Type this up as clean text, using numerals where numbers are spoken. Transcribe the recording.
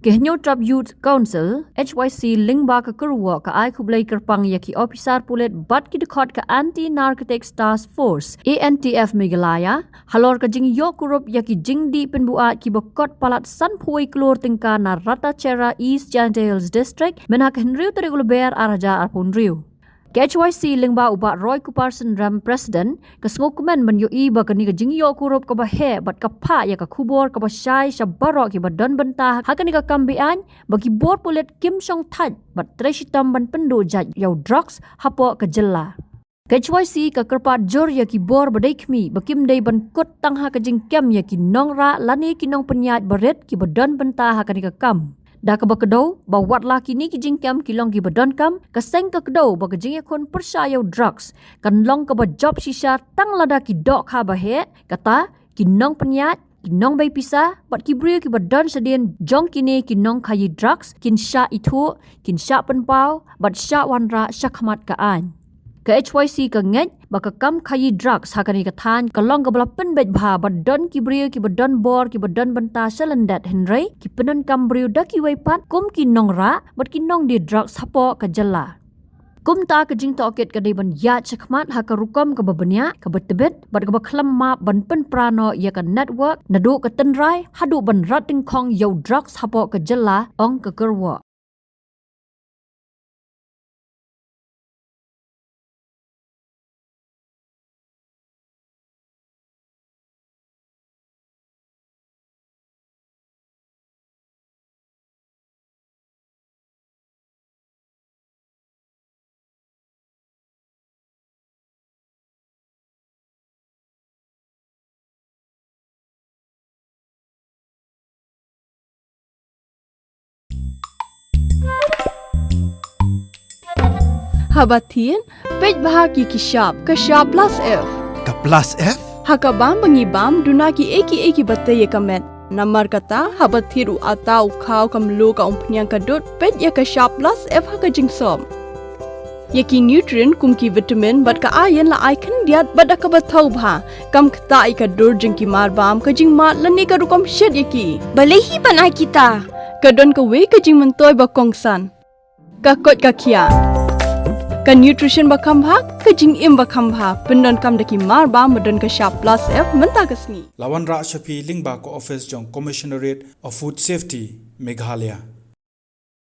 Kehnyo Trap Youth Council HYC Lingba ka Kyrwoh ka ai khublai kerpang yaki officer pulet bat ki dekhot ka Anti Narcotics Task Force ANTF Meghalaya halor ka Jingïakhun yaki jingdi penbuat ki bokot palat sanphui klur tingka na Rata Chera East Jandales District menak henriu terigulber araja arpun riu. HYC Lingba ubat Roy Kupar Synrem President kesngokumen menyui bakani ke Jingïakhun ka bahe bat kapa ya ka kubor ka basyai syabarok ki badan bentah hakani ka kambian bagi bor pulet Kim Song That bat treshitam ban pendu jaj yau drugs hapo ke jela. HYC ka kerpat jor ya ki bor badai kmi bakim dai ban kut tangha ka jingkem ya ki nongra lani ki nong Pynïaid baret ki badan bentah hakani ka kam. Da ka bakedau bawat laki ni ki jingkem ki long ki badan kam kaseng ka kedau ba Jingïakhun persayau drugs kan long ka ba job shisha tang Lada ki Dohkha bahe kata ki nong Pynïaid ki nong bay pisa bat ki brio ki badan sedien jong kini ki nong kayi drugs kin sya itu kin sya penpau bat sya wanra syakmat ka an. Ke HYC ka ngej baka kam kayi drugs hakani ka than ka long ka bala penbet bha badan ki brio ki badan bor ki badan benta selendat henry ki penon kam brio da ki waipat kum ki nong ra bat ki nong di drugs hapo ka jela. Kum ta ka jing toket ka dei ban ya chakmat ha ka rukom ka babanya ka betebet bat ka baklam ma ban pen prano ya ka network nadu ka tenrai hadu ban rating khong yo drugs hapo ka jela ong ka Kyrwoh. Habatin, pej bahagi ki sharp plus F. Ka plus F? Hakabam bangibam dunaki eki batay kamet. Namar kata habatiru atau kau kamlu ka umpnyang kadut pej ya ka sharp plus F haka jingsom. Yaki nutrient kum ki vitamin bat ka ayan la icon diat bat ka batau bha kam kta ka dur jing ki marbam ka jing mat lani ka rukom shed yaki. Balehi banai kita. Kadon ka we ka jing mentoy ba kongsan. Ka kot ka kia. Ka nutrition bakam bha ka jing im bakam bha pendon kam daki marba medon ka sharp plus F menta kasni Lawan Ra Shapi Lingba ko office jong Commissionerate of Food Safety Meghalaya.